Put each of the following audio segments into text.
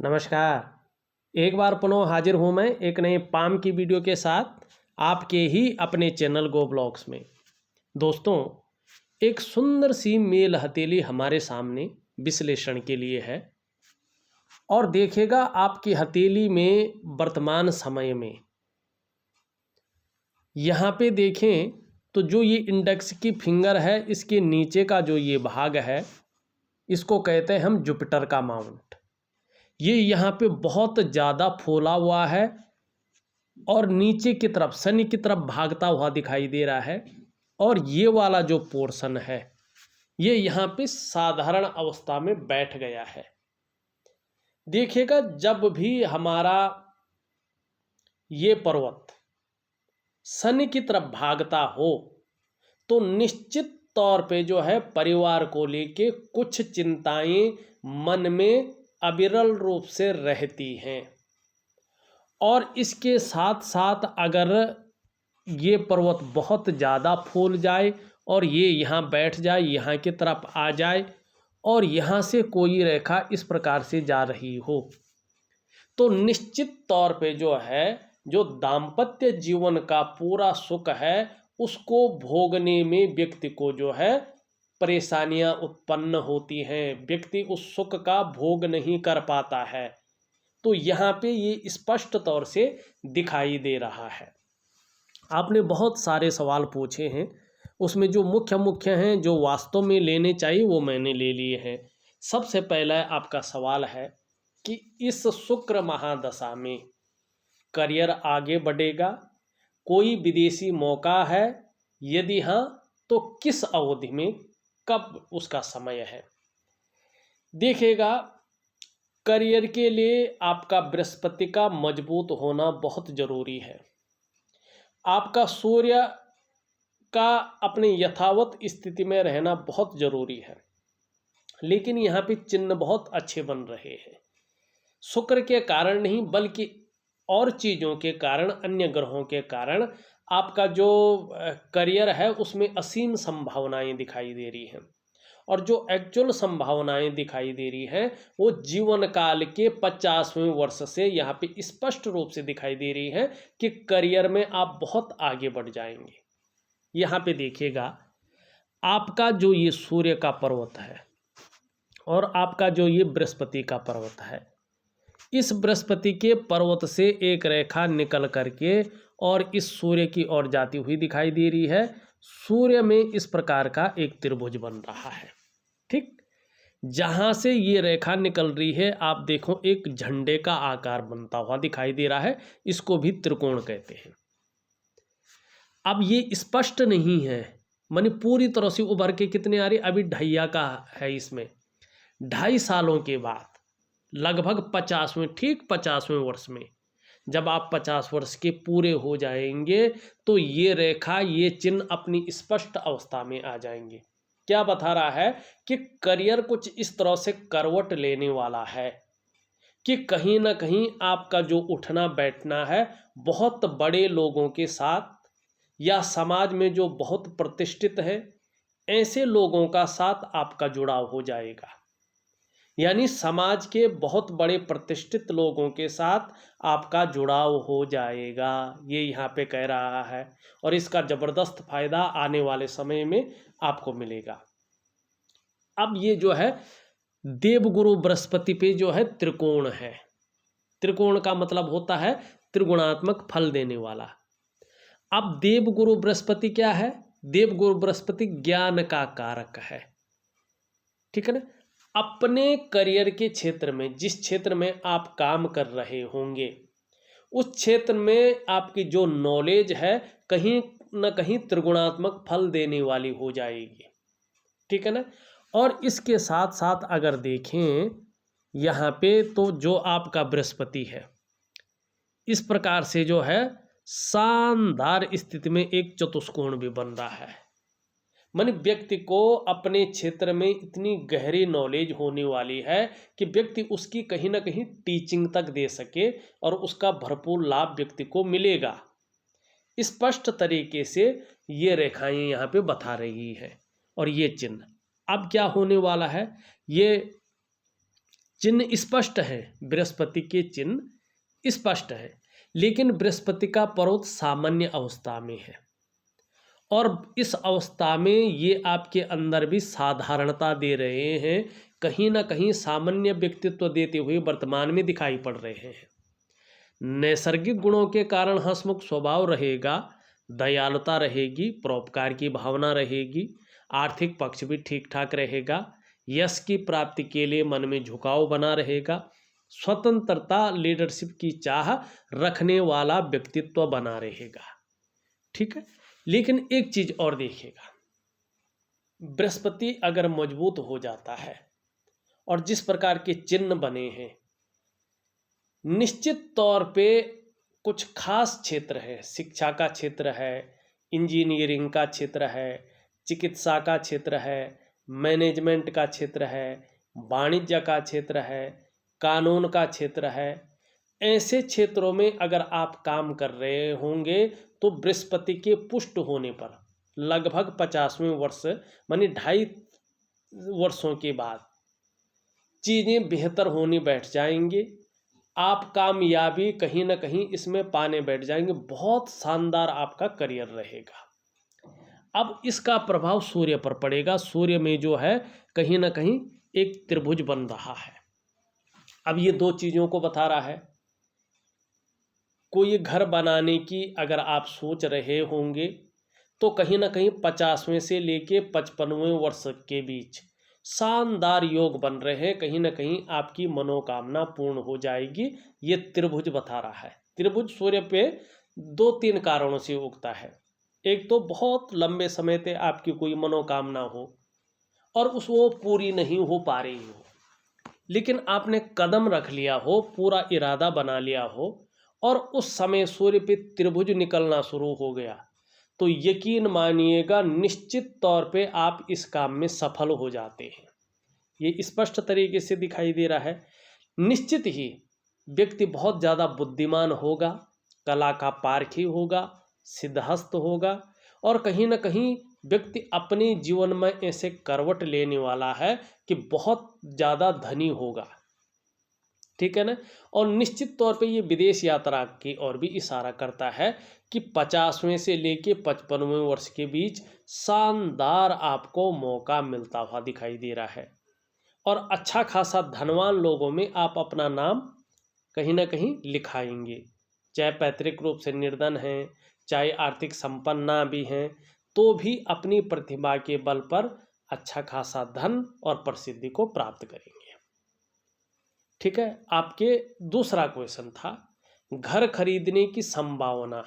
नमस्कार। एक बार पुनः हाजिर हूँ मैं एक नए पाम की वीडियो के साथ आपके ही अपने चैनल गो ब्लॉग्स में। दोस्तों, एक सुंदर सी मेल हथेली हमारे सामने विश्लेषण के लिए है और देखिएगा आपकी हथेली में वर्तमान समय में यहाँ पे देखें तो जो ये इंडेक्स की फिंगर है, इसके नीचे का जो ये भाग है, इसको कहते हैं हम जुपिटर का माउंट। ये यहाँ पे बहुत ज़्यादा फूला हुआ है और नीचे की तरफ शनि की तरफ भागता हुआ दिखाई दे रहा है। और ये वाला जो पोर्शन है, ये यहाँ पे साधारण अवस्था में बैठ गया है। देखिएगा, जब भी हमारा ये पर्वत शनि की तरफ भागता हो तो निश्चित तौर पे जो है परिवार को लेके कुछ चिंताएं मन में अविरल रूप से रहती हैं। और इसके साथ साथ अगर ये पर्वत बहुत ज़्यादा फूल जाए और ये यहाँ बैठ जाए, यहाँ की तरफ आ जाए और यहाँ से कोई रेखा इस प्रकार से जा रही हो, तो निश्चित तौर पे जो है जो दाम्पत्य जीवन का पूरा सुख है उसको भोगने में व्यक्ति को जो है परेशानियां उत्पन्न होती हैं। व्यक्ति उस सुख का भोग नहीं कर पाता है। तो यहाँ पे ये स्पष्ट तौर से दिखाई दे रहा है। आपने बहुत सारे सवाल पूछे हैं, उसमें जो मुख्य मुख्य हैं जो वास्तव में लेने चाहिए वो मैंने ले लिए हैं। सबसे पहला आपका सवाल है कि इस शुक्र महादशा में करियर आगे बढ़ेगा, कोई विदेशी मौका है, यदि हाँ तो किस अवधि में, कब उसका समय है। देखिएगा, करियर के लिए आपका बृहस्पति का मजबूत होना बहुत ज़रूरी है। आपका सूर्य का अपने यथावत स्थिति में रहना बहुत ज़रूरी है, लेकिन यहाँ पे चिन्ह बहुत अच्छे बन रहे हैं। शुक्र के कारण नहीं बल्कि और चीज़ों के कारण, अन्य ग्रहों के कारण आपका जो करियर है उसमें असीम संभावनाएं दिखाई दे रही हैं। और जो एक्चुअल संभावनाएं दिखाई दे रही हैं वो जीवन काल के 50वें वर्ष से यहाँ पे स्पष्ट रूप से दिखाई दे रही है कि करियर में आप बहुत आगे बढ़ जाएंगे। यहाँ पे देखिएगा, आपका जो ये सूर्य का पर्वत है और आपका जो ये बृहस्पति का पर्वत है, इस बृहस्पति के पर्वत से एक रेखा निकल करके और इस सूर्य की ओर जाती हुई दिखाई दे रही है। सूर्य में इस प्रकार का एक त्रिभुज बन रहा है। ठीक, जहाँ से ये रेखा निकल रही है आप देखो एक झंडे का आकार बनता हुआ दिखाई दे रहा है, इसको भी त्रिकोण कहते हैं। अब ये स्पष्ट नहीं है, माने पूरी तरह से उभर के कितने आ रही, अभी ढैया का है। इसमें 2.5 सालों के बाद लगभग 50वें, ठीक 50वें वर्ष में जब आप 50 वर्ष के पूरे हो जाएंगे तो ये रेखा, ये चिन्ह अपनी स्पष्ट अवस्था में आ जाएंगे। क्या बता रहा है कि करियर कुछ इस तरह से करवट लेने वाला है कि कहीं ना कहीं आपका जो उठना बैठना है बहुत बड़े लोगों के साथ या समाज में जो बहुत प्रतिष्ठित है ऐसे लोगों का साथ आपका जुड़ाव हो जाएगा। यानी समाज के बहुत बड़े प्रतिष्ठित लोगों के साथ आपका जुड़ाव हो जाएगा, ये यहाँ पे कह रहा है। और इसका ज़बरदस्त फायदा आने वाले समय में आपको मिलेगा। अब ये जो है देवगुरु बृहस्पति पे जो है त्रिकोण है। त्रिकोण का मतलब होता है त्रिगुणात्मक फल देने वाला। अब देवगुरु बृहस्पति क्या है? देवगुरु बृहस्पति ज्ञान का कारक है। ठीक है ना। अपने करियर के क्षेत्र में, जिस क्षेत्र में आप काम कर रहे होंगे, उस क्षेत्र में आपकी जो नॉलेज है कहीं ना कहीं त्रिगुणात्मक फल देने वाली हो जाएगी। ठीक है ना। और इसके साथ साथ अगर देखें यहाँ पे तो जो आपका बृहस्पति है इस प्रकार से जो है शानदार स्थिति में एक चतुष्कोण भी बन रहा है। माने व्यक्ति को अपने क्षेत्र में इतनी गहरी नॉलेज होने वाली है कि व्यक्ति उसकी कहीं ना कहीं टीचिंग तक दे सके और उसका भरपूर लाभ व्यक्ति को मिलेगा। स्पष्ट तरीके से ये रेखाएं यहाँ पे बता रही है। और ये चिन्ह अब क्या होने वाला है, ये चिन्ह स्पष्ट है, बृहस्पति के चिन्ह स्पष्ट है, लेकिन बृहस्पति का पर्वत सामान्य अवस्था में है और इस अवस्था में ये आपके अंदर भी साधारणता दे रहे हैं, कहीं ना कहीं सामान्य व्यक्तित्व देते हुए वर्तमान में दिखाई पड़ रहे हैं। नैसर्गिक गुणों के कारण हंसमुख स्वभाव रहेगा, दयालुता रहेगी, परोपकार की भावना रहेगी, आर्थिक पक्ष भी ठीक ठाक रहेगा, यश की प्राप्ति के लिए मन में झुकाव बना रहेगा, स्वतंत्रता लीडरशिप की चाह रखने वाला व्यक्तित्व बना रहेगा। ठीक है, लेकिन एक चीज और देखिएगा, बृहस्पति अगर मजबूत हो जाता है और जिस प्रकार के चिन्ह बने हैं, निश्चित तौर पे कुछ खास क्षेत्र है, शिक्षा का क्षेत्र है, इंजीनियरिंग का क्षेत्र है, चिकित्सा का क्षेत्र है, मैनेजमेंट का क्षेत्र है, वाणिज्य का क्षेत्र है, कानून का क्षेत्र है, ऐसे क्षेत्रों में अगर आप काम कर रहे होंगे तो बृहस्पति के पुष्ट होने पर लगभग 50वें वर्ष मानी 2.5 वर्षों के बाद चीज़ें बेहतर होनी बैठ जाएंगे। आप कामयाबी कहीं ना कहीं इसमें पाने बैठ जाएंगे, बहुत शानदार आपका करियर रहेगा। अब इसका प्रभाव सूर्य पर पड़ेगा, सूर्य में जो है कहीं ना कहीं एक त्रिभुज बन रहा है। अब ये दो चीज़ों को बता रहा है। कोई घर बनाने की अगर आप सोच रहे होंगे तो कहीं ना कहीं 50वें से लेके 55वें वर्ष के बीच शानदार योग बन रहे हैं, कहीं ना कहीं आपकी मनोकामना पूर्ण हो जाएगी। ये त्रिभुज बता रहा है। त्रिभुज सूर्य पे 2-3 कारणों से उगता है। एक तो बहुत लंबे समय तक आपकी कोई मनोकामना हो और उस वो पूरी नहीं हो पा रही हो, लेकिन आपने कदम रख लिया हो, पूरा इरादा बना लिया हो और उस समय सूर्य पे त्रिभुज निकलना शुरू हो गया, तो यकीन मानिएगा निश्चित तौर पे आप इस काम में सफल हो जाते हैं। ये स्पष्ट तरीके से दिखाई दे रहा है। निश्चित ही व्यक्ति बहुत ज़्यादा बुद्धिमान होगा, कला का पारखी होगा, सिद्धहस्त होगा और कहीं ना कहीं व्यक्ति अपने जीवन में ऐसे करवट लेने वाला है कि बहुत ज़्यादा धनी होगा। ठीक है ना। और निश्चित तौर पे ये विदेश यात्रा की ओर भी इशारा करता है कि 50वें से लेके 55वें वर्ष के बीच शानदार आपको मौका मिलता हुआ दिखाई दे रहा है और अच्छा खासा धनवान लोगों में आप अपना नाम कहीं ना कहीं लिखाएंगे। चाहे पैतृक रूप से निर्धन हैं, चाहे आर्थिक संपन्न ना भी हैं, तो भी अपनी प्रतिभा के बल पर अच्छा खासा धन और प्रसिद्धि को प्राप्त करेंगे। ठीक है। आपके दूसरा क्वेश्चन था घर खरीदने की संभावना,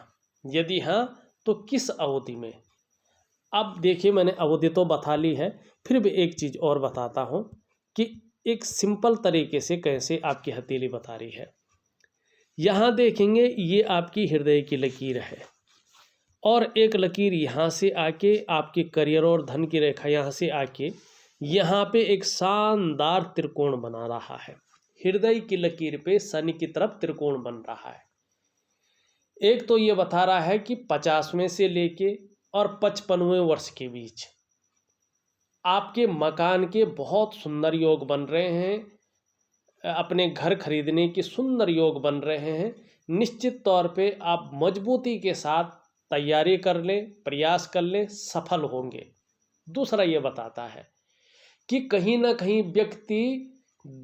यदि हाँ तो किस अवधि में। अब देखिए मैंने अवधि तो बता ली है, फिर भी एक चीज़ और बताता हूँ कि एक सिंपल तरीके से कैसे आपकी हथेली बता रही है। यहाँ देखेंगे ये आपकी हृदय की लकीर है और एक लकीर यहाँ से आके आपके करियर और धन की रेखा यहाँ से आके यहाँ पे एक शानदार त्रिकोण बना रहा है। हृदय की लकीर पे शनि की तरफ त्रिकोण बन रहा है। एक तो ये बता रहा है कि 50वें से लेके और 55वें वर्ष के बीच आपके मकान के बहुत सुंदर योग बन रहे हैं, अपने घर खरीदने के सुंदर योग बन रहे हैं। निश्चित तौर पे आप मजबूती के साथ तैयारी कर लें, प्रयास कर लें, सफल होंगे। दूसरा ये बताता है कि कहीं ना कहीं व्यक्ति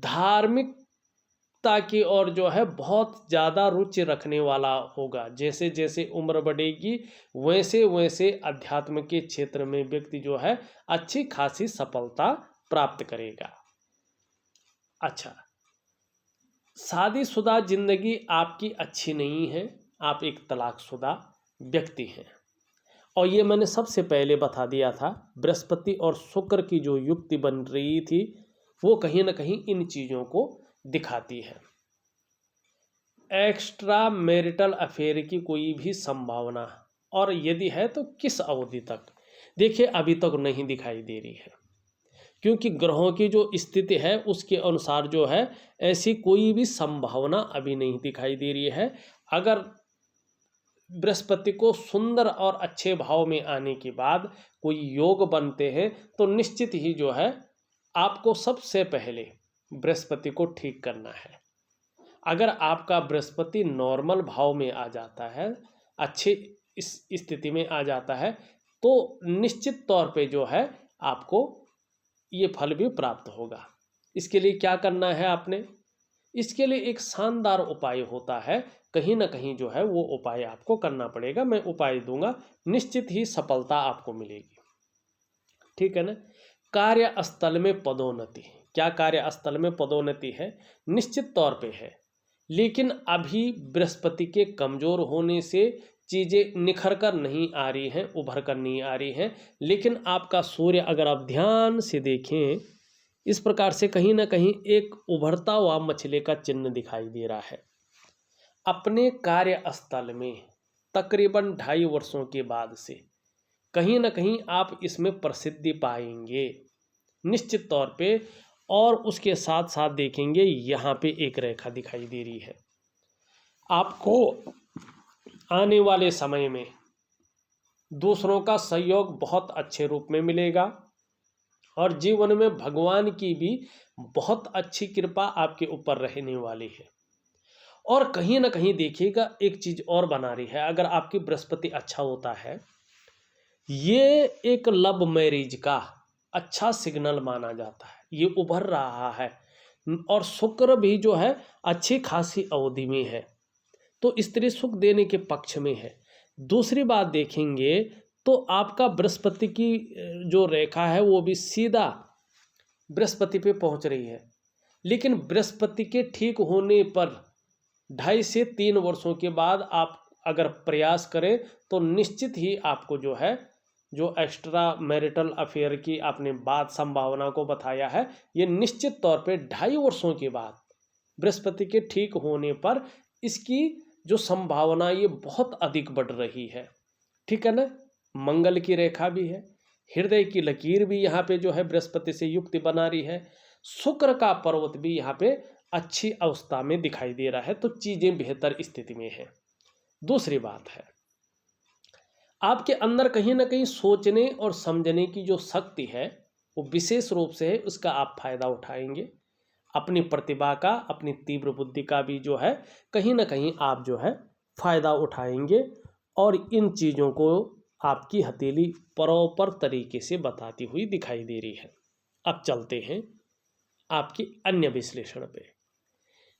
धार्मिकता की ओर जो है बहुत ज़्यादा रुचि रखने वाला होगा। जैसे जैसे उम्र बढ़ेगी वैसे वैसे अध्यात्म के क्षेत्र में व्यक्ति जो है अच्छी खासी सफलता प्राप्त करेगा। अच्छा, शादीशुदा जिंदगी आपकी अच्छी नहीं है, आप एक तलाकशुदा व्यक्ति हैं और ये मैंने सबसे पहले बता दिया था। बृहस्पति और शुक्र की जो युक्ति बन रही थी वो कहीं ना कहीं इन चीज़ों को दिखाती है। एक्स्ट्रा मैरिटल अफेयर की कोई भी संभावना, और यदि है तो किस अवधि तक, देखिए अभी तक नहीं दिखाई दे रही है, क्योंकि ग्रहों की जो स्थिति है उसके अनुसार जो है ऐसी कोई भी संभावना अभी नहीं दिखाई दे रही है। अगर बृहस्पति को सुंदर और अच्छे भाव में आने के बाद कोई योग बनते हैं तो निश्चित ही जो है आपको सबसे पहले बृहस्पति को ठीक करना है। अगर आपका बृहस्पति नॉर्मल भाव में आ जाता है, अच्छी इस स्थिति में आ जाता है, तो निश्चित तौर पे जो है आपको ये फल भी प्राप्त होगा। इसके लिए क्या करना है आपने? इसके लिए एक शानदार उपाय होता है, कहीं ना कहीं जो है वो उपाय आपको करना पड़ेगा। मैं उपाय दूंगा, निश्चित ही सफलता आपको मिलेगी। ठीक है ना। कार्यस्थल में पदोन्नति, क्या कार्यस्थल में पदोन्नति है? निश्चित तौर पे है, लेकिन अभी बृहस्पति के कमजोर होने से चीज़ें निखर कर नहीं आ रही हैं, उभर कर नहीं आ रही हैं। लेकिन आपका सूर्य अगर आप ध्यान से देखें, इस प्रकार से कहीं ना कहीं एक उभरता हुआ मछली का चिन्ह दिखाई दे रहा है। अपने कार्यस्थल में तकरीबन 2.5 वर्षों के बाद से कहीं ना कहीं आप इसमें प्रसिद्धि पाएंगे निश्चित तौर पे। और उसके साथ साथ देखेंगे यहाँ पे एक रेखा दिखाई दे रही है, आपको आने वाले समय में दूसरों का सहयोग बहुत अच्छे रूप में मिलेगा और जीवन में भगवान की भी बहुत अच्छी कृपा आपके ऊपर रहने वाली है। और कहीं ना कहीं देखिएगा एक चीज़ और बना रही है, अगर आपकी बृहस्पति अच्छा होता है, ये एक लव मैरिज का अच्छा सिग्नल माना जाता है, ये उभर रहा है। और शुक्र भी जो है अच्छी खासी अवधि में है, तो स्त्री सुख देने के पक्ष में है। दूसरी बात देखेंगे तो आपका बृहस्पति की जो रेखा है वो भी सीधा बृहस्पति पे पहुंच रही है। लेकिन बृहस्पति के ठीक होने पर 2.5 से 3 वर्षों के बाद आप अगर प्रयास करें तो निश्चित ही आपको जो है, जो एक्स्ट्रा मैरिटल अफेयर की आपने बात संभावना को बताया है, ये निश्चित तौर पे 2.5 वर्षों के बाद बृहस्पति के ठीक होने पर इसकी जो संभावना ये बहुत अधिक बढ़ रही है। ठीक है ना। मंगल की रेखा भी है, हृदय की लकीर भी यहाँ पे जो है बृहस्पति से युक्ति बना रही है, शुक्र का पर्वत भी यहाँ पे अच्छी अवस्था में दिखाई दे रहा है, तो चीजें बेहतर स्थिति में है। दूसरी बात है, आपके अंदर कहीं ना कहीं सोचने और समझने की जो शक्ति है वो विशेष रूप से है, उसका आप फायदा उठाएंगे। अपनी प्रतिभा का, अपनी तीव्र बुद्धि का भी जो है कहीं ना कहीं आप जो है फायदा उठाएंगे और इन चीज़ों को आपकी हथेली प्रॉपर तरीके से बताती हुई दिखाई दे रही है। अब चलते हैं आपकी अन्य विश्लेषण पे।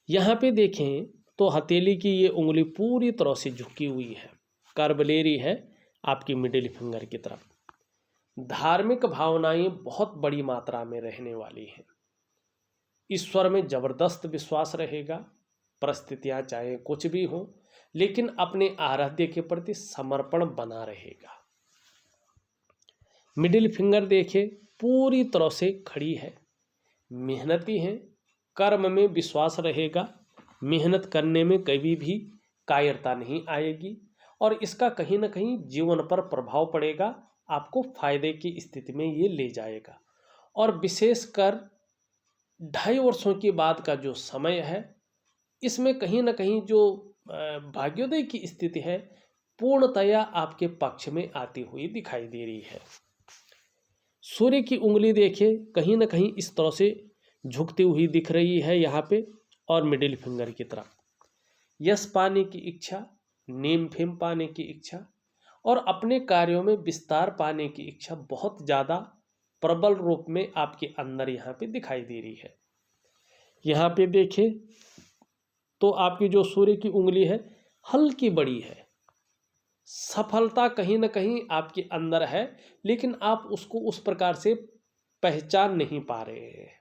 यहाँ पे देखें तो हथेली की ये उंगली पूरी तरह से झुकी हुई है, कर्व ले रही है आपकी मिडिल फिंगर की तरफ। धार्मिक भावनाएं बहुत बड़ी मात्रा में रहने वाली हैं, ईश्वर में जबरदस्त विश्वास रहेगा, परिस्थितियां चाहे कुछ भी हो, लेकिन अपने आराध्य के प्रति समर्पण बना रहेगा। मिडिल फिंगर देखे पूरी तरह से खड़ी है, मेहनती हैं, कर्म में विश्वास रहेगा, मेहनत करने में कभी भी कायरता नहीं आएगी और इसका कहीं ना कहीं जीवन पर प्रभाव पड़ेगा, आपको फायदे की स्थिति में ये ले जाएगा। और विशेषकर 2.5 वर्षों के बाद का जो समय है, इसमें कहीं ना कहीं जो भाग्योदय की स्थिति है पूर्णतया आपके पक्ष में आती हुई दिखाई दे रही है। सूर्य की उंगली देखिए कहीं ना कहीं इस तरह से झुकती हुई दिख रही है यहाँ पे, और मिडिल फिंगर की तरफ यश पाने की इच्छा, नेम फेम पाने की इच्छा और अपने कार्यों में विस्तार पाने की इच्छा बहुत ज़्यादा प्रबल रूप में आपके अंदर यहाँ पे दिखाई दे रही है। यहाँ पे देखें तो आपकी जो सूर्य की उंगली है हल्की बड़ी है, सफलता कहीं ना कहीं आपके अंदर है, लेकिन आप उसको उस प्रकार से पहचान नहीं पा रहे हैं।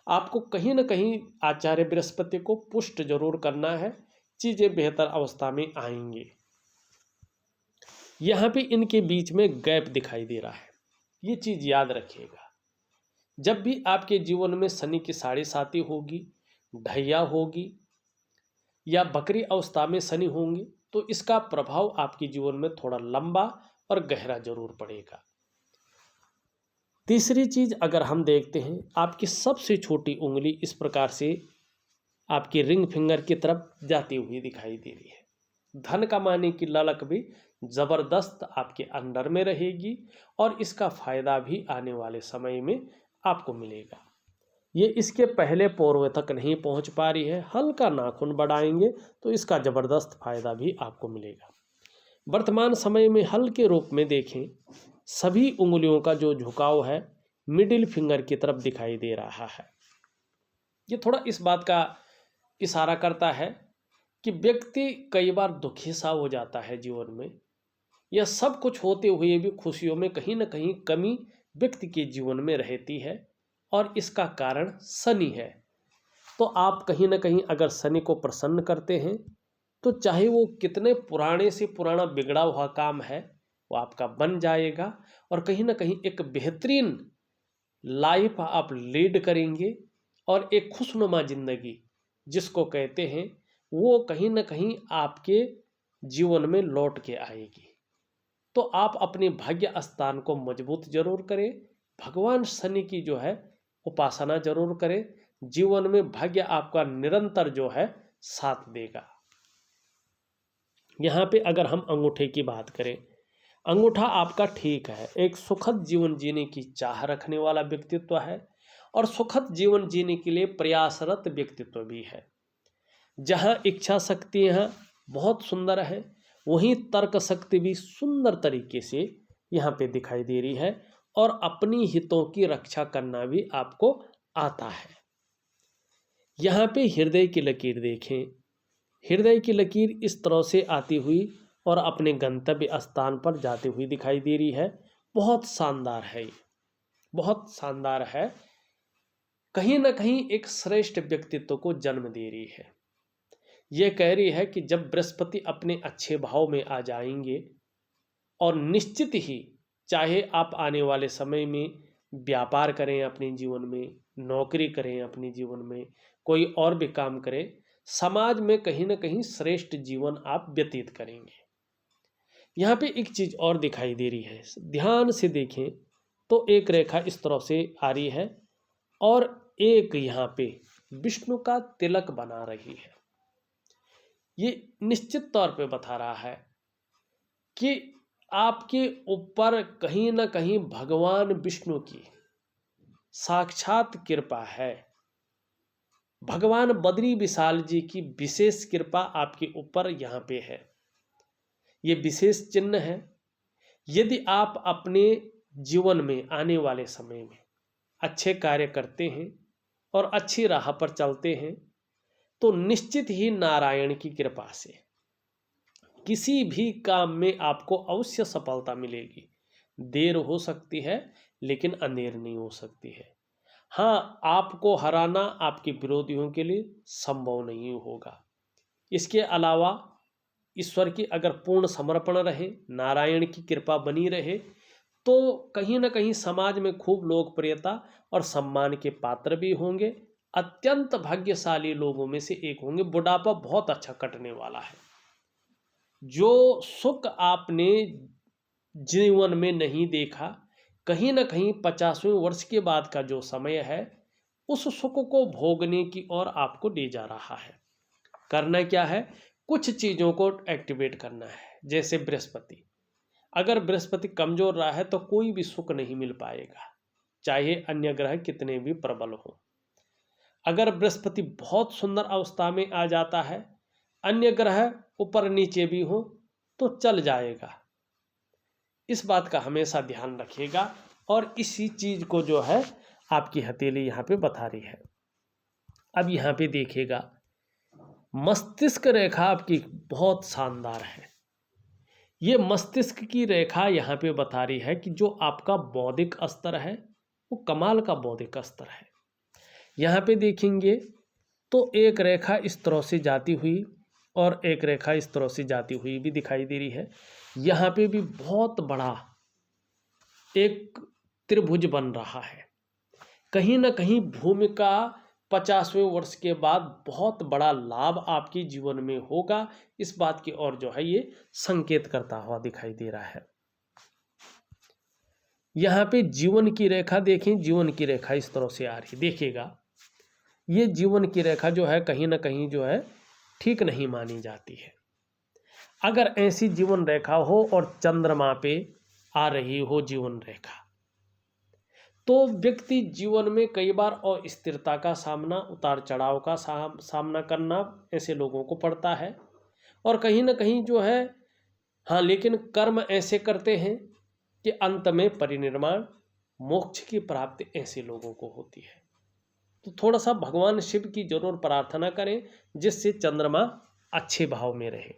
आपको कहीं ना कहीं आचार्य बृहस्पति को पुष्ट जरूर करना है, चीज़ें बेहतर अवस्था में आएंगी। यहाँ पे इनके बीच में गैप दिखाई दे रहा है, ये चीज़ याद रखिएगा। जब भी आपके जीवन में शनि की 7.5 होगी, ढैया होगी या बकरी अवस्था में शनि होंगे, तो इसका प्रभाव आपके जीवन में थोड़ा लंबा और गहरा जरूर पड़ेगा। तीसरी चीज़ अगर हम देखते हैं, आपकी सबसे छोटी उंगली इस प्रकार से आपकी रिंग फिंगर की तरफ जाती हुई दिखाई दे रही है। धन कमाने की ललक भी ज़बरदस्त आपके अंदर में रहेगी और इसका फायदा भी आने वाले समय में आपको मिलेगा। ये इसके पहले पोर्वे तक नहीं पहुंच पा रही है। हल्का नाखून बढ़ाएंगे तो इसका ज़बरदस्त फायदा भी आपको मिलेगा। वर्तमान समय में हल्के रूप में देखें, सभी उंगलियों का जो झुकाव है मिडिल फिंगर की तरफ दिखाई दे रहा है। ये थोड़ा इस बात का इशारा करता है कि व्यक्ति कई बार दुखी सा हो जाता है जीवन में, यह सब कुछ होते हुए भी खुशियों में कहीं ना कहीं कमी व्यक्ति के जीवन में रहती है, और इसका कारण शनि है। तो आप कहीं ना कहीं अगर शनि को प्रसन्न करते हैं तो चाहे वो कितने पुराने से पुराना बिगड़ा हुआ काम है वो आपका बन जाएगा, और कहीं ना कहीं एक बेहतरीन लाइफ आप लीड करेंगे, और एक खुशनुमा जिंदगी जिसको कहते हैं वो कहीं ना कहीं आपके जीवन में लौट के आएगी। तो आप अपने भाग्य स्थान को मजबूत जरूर करें, भगवान शनि की जो है उपासना जरूर करें। जीवन में भाग्य आपका निरंतर जो है साथ देगा। यहाँ पे अगर हम अंगूठे की बात करें, अंगूठा आपका ठीक है, एक सुखद जीवन जीने की चाह रखने वाला व्यक्तित्व है, और सुखद जीवन जीने के लिए प्रयासरत व्यक्तित्व भी है। जहाँ इच्छा शक्ति यहाँ बहुत सुंदर है, वहीं तर्क शक्ति भी सुंदर तरीके से यहाँ पे दिखाई दे रही है, और अपनी हितों की रक्षा करना भी आपको आता है। यहाँ पे हृदय की लकीर देखें, हृदय की लकीर इस तरह से आती हुई और अपने गंतव्य स्थान पर जाती हुई दिखाई दे रही है। बहुत शानदार है, ये बहुत शानदार है, कहीं ना कहीं एक श्रेष्ठ व्यक्तित्व को जन्म दे रही है। ये कह रही है कि जब बृहस्पति अपने अच्छे भाव में आ जाएंगे, और निश्चित ही चाहे आप आने वाले समय में व्यापार करें अपने जीवन में, नौकरी करें अपने जीवन में, कोई और भी काम करें, समाज में कहीं ना कहीं श्रेष्ठ जीवन आप व्यतीत करेंगे। यहाँ पे एक चीज़ और दिखाई दे रही है, ध्यान से देखें तो एक रेखा इस तरह से आ रही है, और एक यहाँ पे विष्णु का तिलक बना रही है। ये निश्चित तौर पे बता रहा है कि आपके ऊपर कहीं ना कहीं भगवान विष्णु की साक्षात कृपा है। भगवान बद्री विशाल जी की विशेष कृपा आपके ऊपर यहाँ पे है। ये विशेष चिन्ह है। यदि आप अपने जीवन में आने वाले समय में अच्छे कार्य करते हैं और अच्छी राह पर चलते हैं, तो निश्चित ही नारायण की कृपा से किसी भी काम में आपको अवश्य सफलता मिलेगी। देर हो सकती है लेकिन अंधेर नहीं हो सकती है। हाँ, आपको हराना आपके विरोधियों के लिए संभव नहीं होगा। इसके अलावा ईश्वर की अगर पूर्ण समर्पण रहे, नारायण की कृपा बनी रहे, तो कहीं ना कहीं समाज में खूब लोकप्रियता और सम्मान के पात्र भी होंगे। अत्यंत भाग्यशाली लोगों में से एक होंगे। बुढ़ापा बहुत अच्छा कटने वाला है। जो सुख आपने जीवन में नहीं देखा, कहीं ना कहीं 50वें वर्ष के बाद का जो समय है, उस सुख को भोगने की ओर आपको ले जा रहा है। करना क्या है, कुछ चीज़ों को एक्टिवेट करना है। जैसे बृहस्पति, अगर बृहस्पति कमजोर रहा है तो कोई भी सुख नहीं मिल पाएगा, चाहे अन्य ग्रह कितने भी प्रबल हो। अगर बृहस्पति बहुत सुंदर अवस्था में आ जाता है, अन्य ग्रह ऊपर नीचे भी हो तो चल जाएगा। इस बात का हमेशा ध्यान रखिएगा, और इसी चीज को जो है आपकी हथेली यहाँ पे बता रही है। अब यहाँ पे देखिएगा, मस्तिष्क रेखा आपकी बहुत शानदार है। ये मस्तिष्क की रेखा यहाँ पे बता रही है कि जो आपका बौद्धिक स्तर है वो कमाल का बौद्धिक स्तर है। यहाँ पे देखेंगे तो एक रेखा इस तरह से जाती हुई और एक रेखा इस तरह से जाती हुई भी दिखाई दे रही है। यहाँ पे भी बहुत बड़ा एक त्रिभुज बन रहा है। कहीं ना कहीं भूमिका 50वें वर्ष के बाद बहुत बड़ा लाभ आपके जीवन में होगा। इस बात की ओर जो है ये संकेत करता हुआ दिखाई दे रहा है। यहाँ पे जीवन की रेखा देखें, जीवन की रेखा इस तरह से आ रही, देखिएगा ये जीवन की रेखा जो है कहीं ना कहीं जो है ठीक नहीं मानी जाती है। अगर ऐसी जीवन रेखा हो और चंद्रमा पे आ रही हो जीवन रेखा, तो व्यक्ति जीवन में कई बार अस्थिरता का सामना, उतार चढ़ाव का सामना करना ऐसे लोगों को पड़ता है। और कहीं ना कहीं जो है, हाँ, लेकिन कर्म ऐसे करते हैं कि अंत में परिनिर्वाण, मोक्ष की प्राप्ति ऐसे लोगों को होती है। तो थोड़ा सा भगवान शिव की जरूर प्रार्थना करें जिससे चंद्रमा अच्छे भाव में रहे।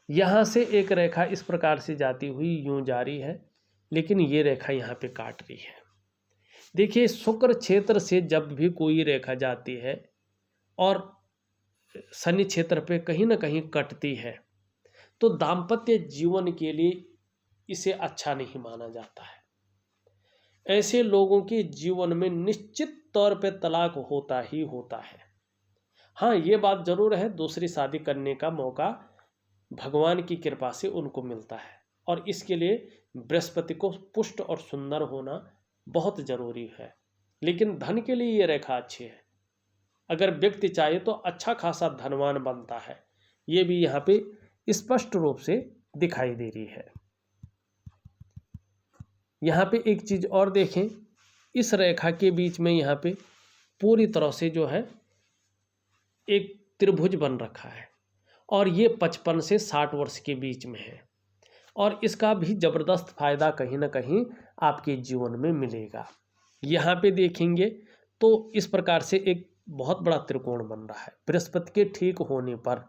यहाँ से एक रेखा इस प्रकार से जाती हुई यूं जा रही है, लेकिन ये रेखा यहाँ पे काट रही है। देखिए, शुक्र क्षेत्र से जब भी कोई रेखा जाती है और शनि क्षेत्र पे कहीं ना कहीं कटती है, तो दाम्पत्य जीवन के लिए इसे अच्छा नहीं माना जाता है। ऐसे लोगों के जीवन में निश्चित तौर पे तलाक होता ही होता है। हाँ, ये बात जरूर है, दूसरी शादी करने का मौका भगवान की कृपा से उनको मिलता है, और इसके लिए बृहस्पति को पुष्ट और सुंदर होना बहुत जरूरी है। लेकिन धन के लिए ये रेखा अच्छी है। अगर व्यक्ति चाहे तो अच्छा खासा धनवान बनता है, ये भी यहाँ पे स्पष्ट रूप से दिखाई दे रही है। यहाँ पे एक चीज और देखें, इस रेखा के बीच में यहाँ पे पूरी तरह से जो है एक त्रिभुज बन रखा है, और ये 55 से 60 वर्ष के बीच में है, और इसका भी जबरदस्त फायदा कहीं ना कहीं आपके जीवन में मिलेगा। यहाँ पे देखेंगे तो इस प्रकार से एक बहुत बड़ा त्रिकोण बन रहा है। बृहस्पति के ठीक होने पर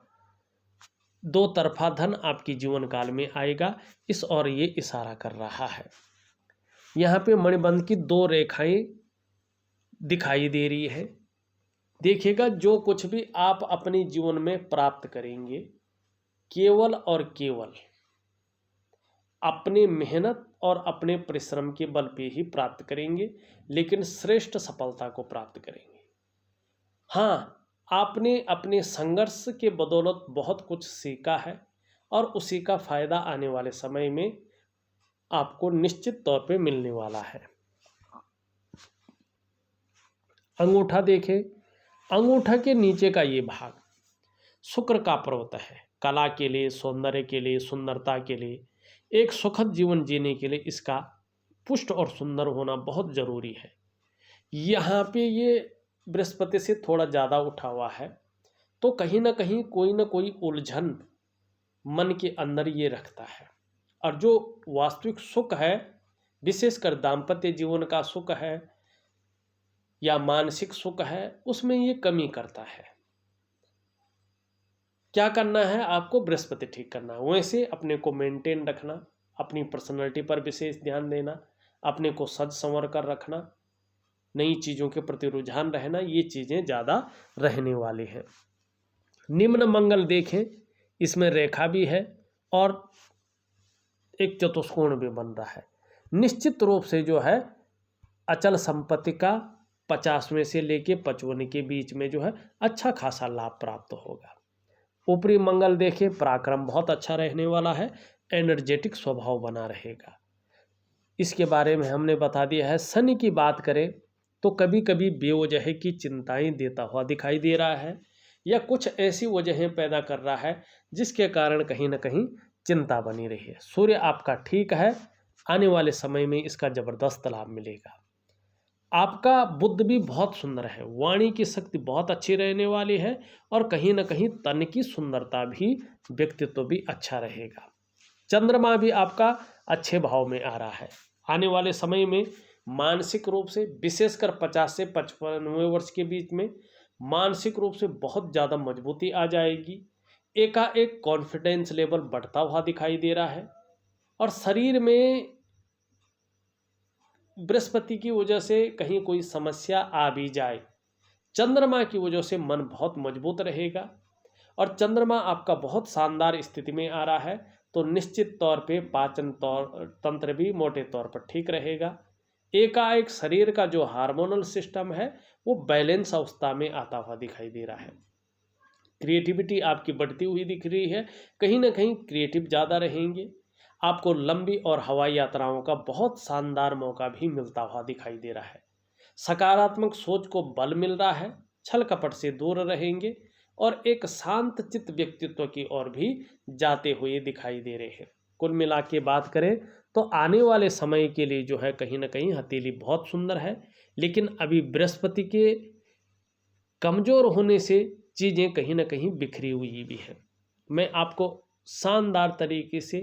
दो तरफा धन आपके जीवन काल में आएगा, इस और ये इशारा कर रहा है। यहाँ पे मणिबंध की 2 रेखाएं दिखाई दे रही है। देखिएगा, जो कुछ भी आप अपने जीवन में प्राप्त करेंगे, केवल और केवल अपने मेहनत और अपने परिश्रम के बल पे ही प्राप्त करेंगे, लेकिन श्रेष्ठ सफलता को प्राप्त करेंगे। हाँ, आपने अपने संघर्ष के बदौलत बहुत कुछ सीखा है, और उसी का फायदा आने वाले समय में आपको निश्चित तौर पे मिलने वाला है। अंगूठा देखें, अंगूठा के नीचे का ये भाग शुक्र का पर्वत है। कला के लिए, सौंदर्य के लिए, सुंदरता के लिए, एक सुखद जीवन जीने के लिए इसका पुष्ट और सुंदर होना बहुत जरूरी है। यहाँ पे ये बृहस्पति से थोड़ा ज़्यादा उठा हुआ है, तो कहीं ना कोई उलझन मन के अंदर ये रखता है, और जो वास्तविक सुख है, विशेषकर दाम्पत्य जीवन का सुख है या मानसिक सुख है, उसमें ये कमी करता है। क्या करना है आपको? बृहस्पति ठीक करना है। वैसे अपने को मेंटेन रखना, अपनी पर्सनैलिटी पर विशेष ध्यान देना, अपने को सज संवर कर रखना, नई चीज़ों के प्रति रुझान रहना, ये चीज़ें ज़्यादा रहने वाली हैं। निम्न मंगल देखें, इसमें रेखा भी है और एक चतुष्कोण भी बन रहा है। निश्चित रूप से जो है अचल संपत्ति का 50वें से लेके 55 के बीच में जो है अच्छा खासा लाभ प्राप्त होगा। ऊपरी मंगल देखें, पराक्रम बहुत अच्छा रहने वाला है, एनर्जेटिक स्वभाव बना रहेगा। इसके बारे में हमने बता दिया है। शनि की बात करें तो कभी कभी बेवजह की चिंताएं देता हुआ दिखाई दे रहा है, या कुछ ऐसी वजहें पैदा कर रहा है जिसके कारण कहीं ना कहीं चिंता बनी रही है। सूर्य आपका ठीक है, आने वाले समय में इसका जबरदस्त लाभ मिलेगा। आपका बुद्ध भी बहुत सुंदर है, वाणी की शक्ति बहुत अच्छी रहने वाली है, और कहीं ना कहीं तन की सुंदरता भी, व्यक्तित्व भी अच्छा रहेगा। चंद्रमा भी आपका अच्छे भाव में आ रहा है। आने वाले समय में मानसिक रूप से, विशेषकर 50 से 55 वर्ष के बीच में मानसिक रूप से बहुत ज़्यादा मजबूती आ जाएगी। एकाएक कॉन्फिडेंस लेवल बढ़ता हुआ दिखाई दे रहा है, और शरीर में बृहस्पति की वजह से कहीं कोई समस्या आ भी जाए, चंद्रमा की वजह से मन बहुत मजबूत रहेगा। और चंद्रमा आपका बहुत शानदार स्थिति में आ रहा है, तो निश्चित तौर पे पाचन तंत्र भी मोटे तौर पर ठीक रहेगा। एकाएक शरीर का जो हार्मोनल सिस्टम है वो बैलेंस अवस्था में आता हुआ दिखाई दे रहा है। क्रिएटिविटी आपकी बढ़ती हुई दिख रही है, कहीं ना कहीं क्रिएटिव ज़्यादा रहेंगे। आपको लंबी और हवाई यात्राओं का बहुत शानदार मौका भी मिलता हुआ दिखाई दे रहा है। सकारात्मक सोच को बल मिल रहा है, छल कपट से दूर रहेंगे, और एक शांत चित्त व्यक्तित्व की ओर भी जाते हुए दिखाई दे रहे हैं। कुल मिला के बात करें तो आने वाले समय के लिए जो है कहीं ना कहीं हथेली बहुत सुंदर है, लेकिन अभी बृहस्पति के कमज़ोर होने से चीज़ें कहीं ना कहीं बिखरी हुई भी हैं। मैं आपको शानदार तरीके से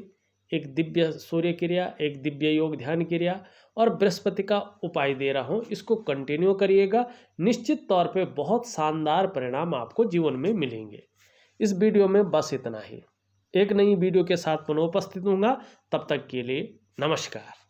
एक दिव्य सूर्य क्रिया, एक दिव्य योग ध्यान क्रिया और बृहस्पति का उपाय दे रहा हूँ। इसको कंटिन्यू करिएगा, निश्चित तौर पे बहुत शानदार परिणाम आपको जीवन में मिलेंगे। इस वीडियो में बस इतना ही। एक नई वीडियो के साथ पुनः उपस्थित होऊंगा, तब तक के लिए नमस्कार।